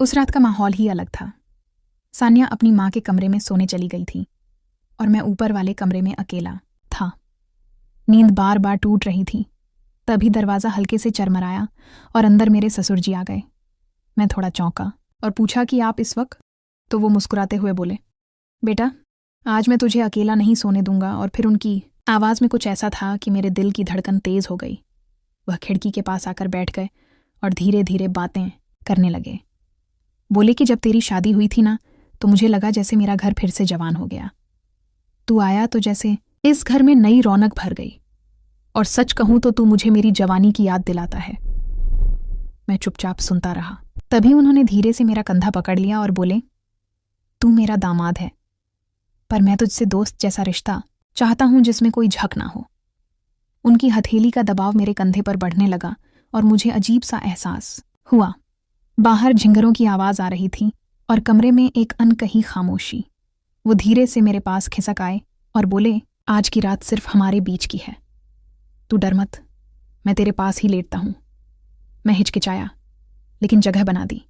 उस रात का माहौल ही अलग था। सान्या अपनी माँ के कमरे में सोने चली गई थी और मैं ऊपर वाले कमरे में अकेला था। नींद बार बार टूट रही थी। तभी दरवाज़ा हल्के से चरमराया और अंदर मेरे ससुर जी आ गए। मैं थोड़ा चौंका और पूछा कि आप इस वक्त? तो वो मुस्कुराते हुए बोले, बेटा आज मैं तुझे अकेला नहीं सोने दूंगा। और फिर उनकी आवाज़ में कुछ ऐसा था कि मेरे दिल की धड़कन तेज़ हो गई। वह खिड़की के पास आकर बैठ गए और धीरे धीरे बातें करने लगे। बोले कि जब तेरी शादी हुई थी ना, तो मुझे लगा जैसे मेरा घर फिर से जवान हो गया। तू आया तो जैसे इस घर में नई रौनक भर गई। और सच कहूं तो तू मुझे मेरी जवानी की याद दिलाता है। मैं चुपचाप सुनता रहा। तभी उन्होंने धीरे से मेरा कंधा पकड़ लिया और बोले, तू मेरा दामाद है, पर मैं तुझसे दोस्त जैसा रिश्ता चाहता हूं जिसमें कोई झक ना हो। उनकी हथेली का दबाव मेरे कंधे पर बढ़ने लगा और मुझे अजीब सा एहसास हुआ। बाहर झिंगरों की आवाज़ आ रही थी और कमरे में एक अनकही खामोशी। वो धीरे से मेरे पास खिसक आए और बोले, आज की रात सिर्फ हमारे बीच की है। तू डर मत, मैं तेरे पास ही लेटता हूं। मैं हिचकिचाया, लेकिन जगह बना दी।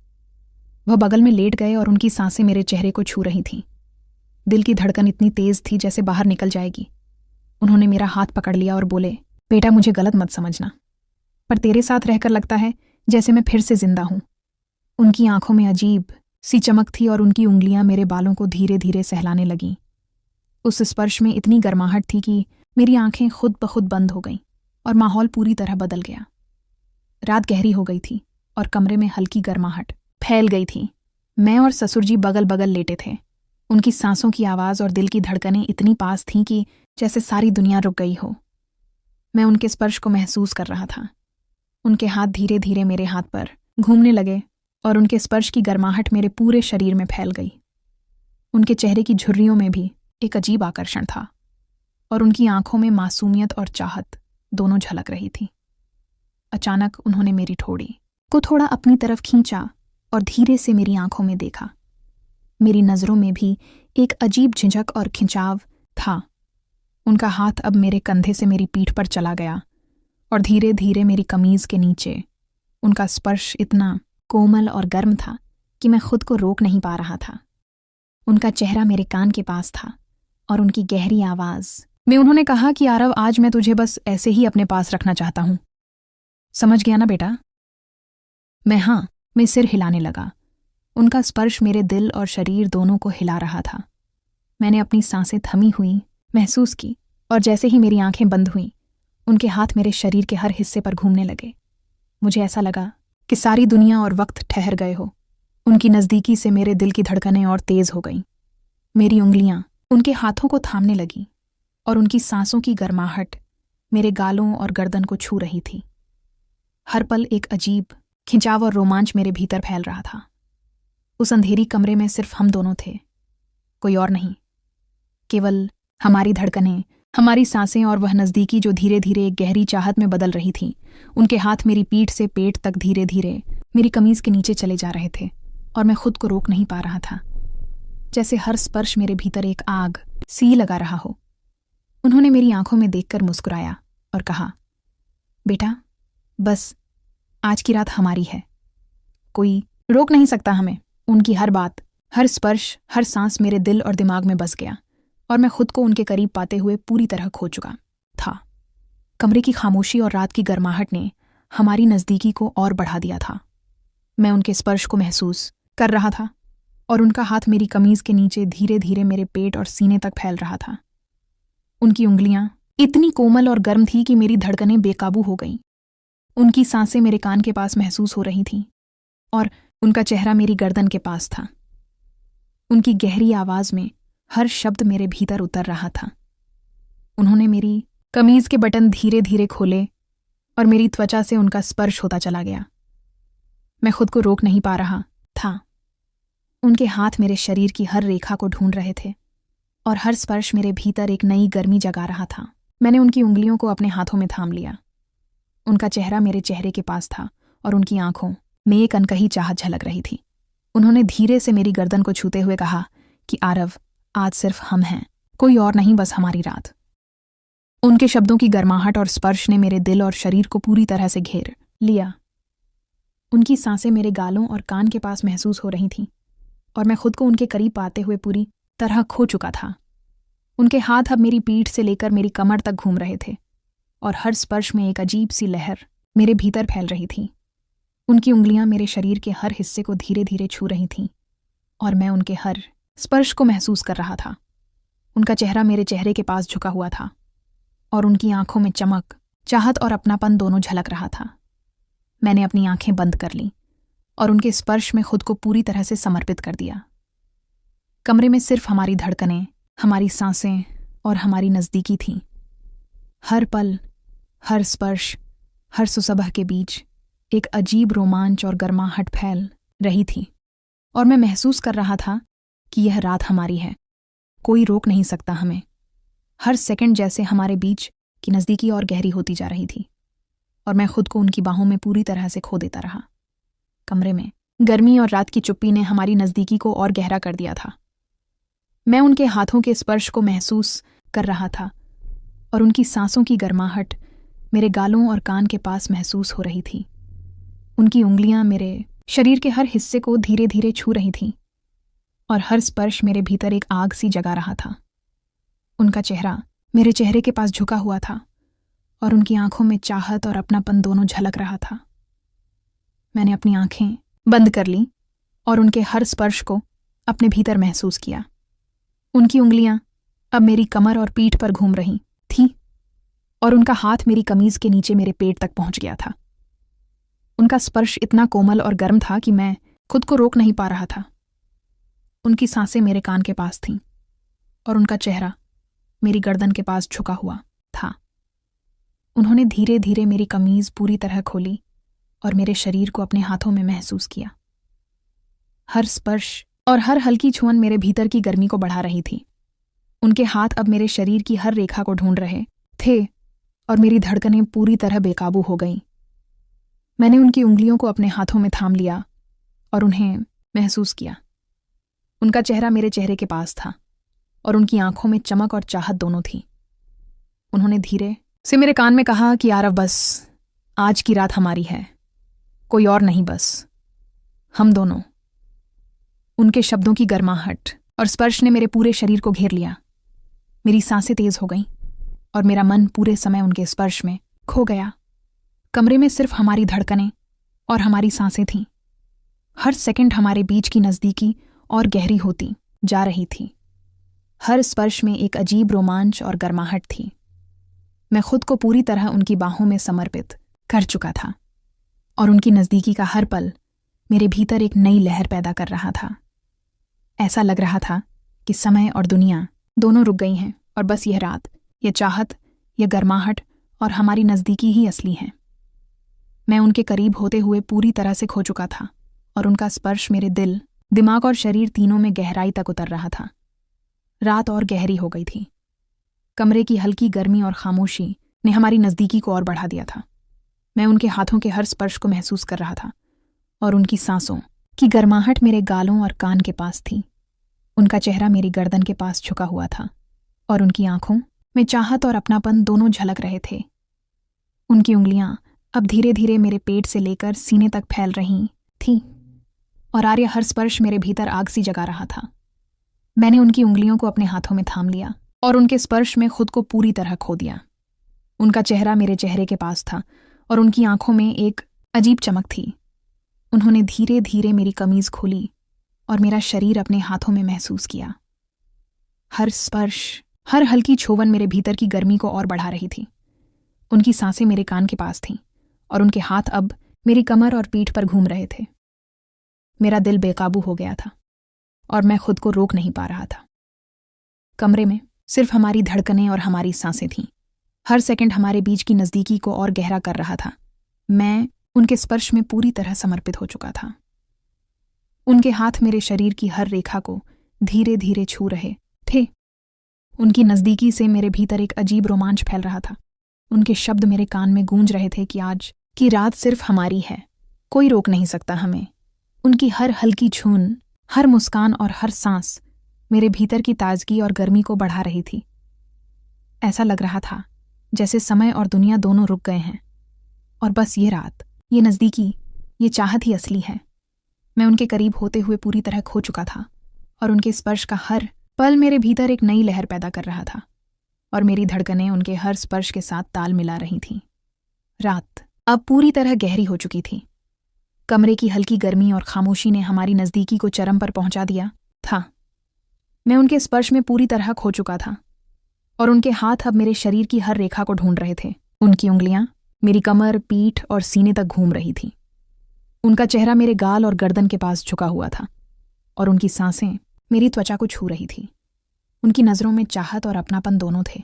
वह बगल में लेट गए और उनकी सांसें मेरे चेहरे को छू रही थीं। दिल की धड़कन इतनी तेज थी जैसे बाहर निकल जाएगी। उन्होंने मेरा हाथ पकड़ लिया और बोले, बेटा मुझे गलत मत समझना, पर तेरे साथ रहकर लगता है जैसे मैं फिर से जिंदा हूं। उनकी आंखों में अजीब सी चमक थी और उनकी उंगलियां मेरे बालों को धीरे धीरे सहलाने लगीं। उस स्पर्श में इतनी गर्माहट थी कि मेरी आंखें खुद ब खुद बंद हो गईं और माहौल पूरी तरह बदल गया। रात गहरी हो गई थी और कमरे में हल्की गर्माहट फैल गई थी। मैं और ससुर जी बगल बगल लेटे थे। उनकी सांसों की आवाज़ और दिल की धड़कनें इतनी पास थीं कि जैसे सारी दुनिया रुक गई हो। मैं उनके स्पर्श को महसूस कर रहा था। उनके हाथ धीरे धीरे मेरे हाथ पर घूमने लगे और उनके स्पर्श की गर्माहट मेरे पूरे शरीर में फैल गई। उनके चेहरे की झुर्रियों में भी एक अजीब आकर्षण था और उनकी आंखों में मासूमियत और चाहत दोनों झलक रही थी। अचानक उन्होंने मेरी ठोड़ी को थोड़ा अपनी तरफ खींचा और धीरे से मेरी आंखों में देखा। मेरी नज़रों में भी एक अजीब झिझक और खिंचाव था। उनका हाथ अब मेरे कंधे से मेरी पीठ पर चला गया और धीरे धीरे मेरी कमीज के नीचे। उनका स्पर्श इतना कोमल और गर्म था कि मैं खुद को रोक नहीं पा रहा था। उनका चेहरा मेरे कान के पास था और उनकी गहरी आवाज़ में उन्होंने कहा कि आरव, आज मैं तुझे बस ऐसे ही अपने पास रखना चाहता हूं। समझ गया ना बेटा? मैं सिर हिलाने लगा। उनका स्पर्श मेरे दिल और शरीर दोनों को हिला रहा था। मैंने अपनी सांसें थमी हुई महसूस की और जैसे ही मेरी आंखें बंद हुईं, उनके हाथ मेरे शरीर के हर हिस्से पर घूमने लगे। मुझे ऐसा लगा कि सारी दुनिया और वक्त ठहर गए हो। उनकी नज़दीकी से मेरे दिल की धड़कनें और तेज़ हो गईं। मेरी उंगलियां उनके हाथों को थामने लगीं और उनकी सांसों की गर्माहट मेरे गालों और गर्दन को छू रही थी। हर पल एक अजीब खिंचाव और रोमांच मेरे भीतर फैल रहा था। उस अंधेरी कमरे में सिर्फ हम दोनों थे, कोई और नहीं। केवल हमारी धड़कनें, हमारी सांसें और वह नज़दीकी जो धीरे धीरे एक गहरी चाहत में बदल रही थी। उनके हाथ मेरी पीठ से पेट तक धीरे धीरे मेरी कमीज के नीचे चले जा रहे थे और मैं खुद को रोक नहीं पा रहा था, जैसे हर स्पर्श मेरे भीतर एक आग सी लगा रहा हो। उन्होंने मेरी आंखों में देखकर मुस्कुराया और कहा, बेटा बस आज की रात हमारी है, कोई रोक नहीं सकता हमें। उनकी हर बात, हर स्पर्श, हर सांस मेरे दिल और दिमाग में बस गया और मैं खुद को उनके करीब पाते हुए पूरी तरह खो चुका था। कमरे की खामोशी और रात की गर्माहट ने हमारी नज़दीकी को और बढ़ा दिया था। मैं उनके स्पर्श को महसूस कर रहा था और उनका हाथ मेरी कमीज के नीचे धीरे धीरे मेरे पेट और सीने तक फैल रहा था। उनकी उंगलियां इतनी कोमल और गर्म थी कि मेरी धड़कनें बेकाबू हो गईं। उनकी सांसें मेरे कान के पास महसूस हो रही थीं और उनका चेहरा मेरी गर्दन के पास था। उनकी गहरी आवाज़ में हर शब्द मेरे भीतर उतर रहा था। उन्होंने मेरी कमीज के बटन धीरे धीरे खोले और मेरी त्वचा से उनका स्पर्श होता चला गया। मैं खुद को रोक नहीं पा रहा था। उनके हाथ मेरे शरीर की हर रेखा को ढूंढ रहे थे और हर स्पर्श मेरे भीतर एक नई गर्मी जगा रहा था। मैंने उनकी उंगलियों को अपने हाथों में थाम लिया। उनका चेहरा मेरे चेहरे के पास था और उनकी आंखों में एक अनकही चाहत झलक रही थी। उन्होंने धीरे से मेरी गर्दन को छूते हुए कहा कि आरव, आज सिर्फ हम हैं, कोई और नहीं, बस हमारी रात। उनके शब्दों की गर्माहट और स्पर्श ने मेरे दिल और शरीर को पूरी तरह से घेर लिया। उनकी सांसें मेरे गालों और कान के पास महसूस हो रही थीं और मैं खुद को उनके करीब पाते हुए पूरी तरह खो चुका था। उनके हाथ अब मेरी पीठ से लेकर मेरी कमर तक घूम रहे थे और हर स्पर्श में एक अजीब सी लहर मेरे भीतर फैल रही थी। उनकी उंगलियां मेरे शरीर के हर हिस्से को धीरे धीरे छू रही थीं और मैं उनके हर स्पर्श को महसूस कर रहा था। उनका चेहरा मेरे चेहरे के पास झुका हुआ था और उनकी आंखों में चमक, चाहत और अपनापन दोनों झलक रहा था। मैंने अपनी आंखें बंद कर लीं और उनके स्पर्श में खुद को पूरी तरह से समर्पित कर दिया। कमरे में सिर्फ हमारी धड़कनें, हमारी सांसें और हमारी नज़दीकी थीं। हर पल, हर स्पर्श, हर सुसबह के बीच एक अजीब रोमांच और गर्माहट फैल रही थी और मैं महसूस कर रहा था कि यह रात हमारी है। कोई रोक नहीं सकता हमें। हर सेकंड जैसे हमारे बीच की नज़दीकी और गहरी होती जा रही थी और मैं खुद को उनकी बाहों में पूरी तरह से खो देता रहा। कमरे में गर्मी और रात की चुप्पी ने हमारी नज़दीकी को और गहरा कर दिया था। मैं उनके हाथों के स्पर्श को महसूस कर रहा था और उनकी सांसों की गर्माहट मेरे गालों और कान के पास महसूस हो रही थी। उनकी उंगलियां मेरे शरीर के हर हिस्से को धीरे धीरे छू रही थीं और हर स्पर्श मेरे भीतर एक आग सी जगा रहा था। उनका चेहरा मेरे चेहरे के पास झुका हुआ था और उनकी आंखों में चाहत और अपनापन दोनों झलक रहा था। मैंने अपनी आंखें बंद कर लीं और उनके हर स्पर्श को अपने भीतर महसूस किया। उनकी उंगलियां अब मेरी कमर और पीठ पर घूम रही थीं और उनका हाथ मेरी कमीज के नीचे मेरे पेट तक पहुंच गया था। उनका स्पर्श इतना कोमल और गर्म था कि मैं खुद को रोक नहीं पा रहा था। उनकी सांसें मेरे कान के पास थीं और उनका चेहरा मेरी गर्दन के पास झुका हुआ था। उन्होंने धीरे धीरे मेरी कमीज पूरी तरह खोली और मेरे शरीर को अपने हाथों में महसूस किया। हर स्पर्श और हर हल्की छुअन मेरे भीतर की गर्मी को बढ़ा रही थी। उनके हाथ अब मेरे शरीर की हर रेखा को ढूंढ रहे थे और मेरी धड़कनें पूरी तरह बेकाबू हो गईं। मैंने उनकी उंगलियों को अपने हाथों में थाम लिया और उन्हें महसूस किया। उनका चेहरा मेरे चेहरे के पास था और उनकी आंखों में चमक और चाहत दोनों थी। उन्होंने धीरे से मेरे कान में कहा कि आरव, बस आज की रात हमारी है, कोई और नहीं, बस हम दोनों। उनके शब्दों की गर्माहट और स्पर्श ने मेरे पूरे शरीर को घेर लिया। मेरी सांसें तेज हो गईं और मेरा मन पूरे समय उनके स्पर्श में खो गया। कमरे में सिर्फ हमारी धड़कनें और हमारी सांसें थीं। हर सेकंड हमारे बीच की नज़दीकी और गहरी होती जा रही थी। हर स्पर्श में एक अजीब रोमांच और गर्माहट थी। मैं खुद को पूरी तरह उनकी बाहों में समर्पित कर चुका था और उनकी नज़दीकी का हर पल मेरे भीतर एक नई लहर पैदा कर रहा था। ऐसा लग रहा था कि समय और दुनिया दोनों रुक गई हैं और बस यह रात, यह चाहत, यह गर्माहट और हमारी नज़दीकी ही असली हैं। मैं उनके करीब होते हुए पूरी तरह से खो चुका था और उनका स्पर्श मेरे दिल, दिमाग और शरीर तीनों में गहराई तक उतर रहा था। रात और गहरी हो गई थी। कमरे की हल्की गर्मी और खामोशी ने हमारी नज़दीकी को और बढ़ा दिया था। मैं उनके हाथों के हर स्पर्श को महसूस कर रहा था और उनकी सांसों की गर्माहट मेरे गालों और कान के पास थी। उनका चेहरा मेरी गर्दन के पास झुका हुआ था और उनकी आंखों में चाहत और अपनापन दोनों झलक रहे थे। उनकी उंगलियां अब धीरे धीरे मेरे पेट से लेकर सीने तक फैल रही थीं और आर्य हर स्पर्श मेरे भीतर आग सी जगा रहा था। मैंने उनकी उंगलियों को अपने हाथों में थाम लिया और उनके स्पर्श में खुद को पूरी तरह खो दिया। उनका चेहरा मेरे चेहरे के पास था और उनकी आंखों में एक अजीब चमक थी। उन्होंने धीरे धीरे मेरी कमीज खोली और मेरा शरीर अपने हाथों में महसूस किया। हर स्पर्श, हर हल्की छुवन मेरे भीतर की गर्मी को और बढ़ा रही थी। उनकी सांसें मेरे कान के पास थीं और उनके हाथ अब मेरी कमर और पीठ पर घूम रहे थे। मेरा दिल बेकाबू हो गया था और मैं खुद को रोक नहीं पा रहा था। कमरे में सिर्फ हमारी धड़कनें और हमारी सांसें थीं। हर सेकंड हमारे बीच की नज़दीकी को और गहरा कर रहा था। मैं उनके स्पर्श में पूरी तरह समर्पित हो चुका था। उनके हाथ मेरे शरीर की हर रेखा को धीरे धीरे छू रहे थे। उनकी नज़दीकी से मेरे भीतर एक अजीब रोमांच फैल रहा था। उनके शब्द मेरे कान में गूंज रहे थे कि आज की रात सिर्फ हमारी है, कोई रोक नहीं सकता हमें। उनकी हर हल्की छून, हर मुस्कान और हर सांस मेरे भीतर की ताजगी और गर्मी को बढ़ा रही थी। ऐसा लग रहा था जैसे समय और दुनिया दोनों रुक गए हैं और बस ये रात, ये नज़दीकी, ये चाहत ही असली है। मैं उनके करीब होते हुए पूरी तरह खो चुका था और उनके स्पर्श का हर पल मेरे भीतर एक नई लहर पैदा कर रहा था और मेरी धड़कनें उनके हर स्पर्श के साथ ताल मिला रही थीं। रात अब पूरी तरह गहरी हो चुकी थी। कमरे की हल्की गर्मी और खामोशी ने हमारी नज़दीकी को चरम पर पहुंचा दिया था। मैं उनके स्पर्श में पूरी तरह खो चुका था और उनके हाथ अब मेरे शरीर की हर रेखा को ढूंढ रहे थे। उनकी उंगलियां मेरी कमर, पीठ और सीने तक घूम रही थी। उनका चेहरा मेरे गाल और गर्दन के पास झुका हुआ था और उनकी सांसें मेरी त्वचा को छू रही थी। उनकी नज़रों में चाहत और अपनापन दोनों थे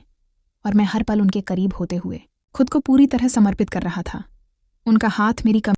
और मैं हर पल उनके करीब होते हुए खुद को पूरी तरह समर्पित कर रहा था। उनका हाथ मेरी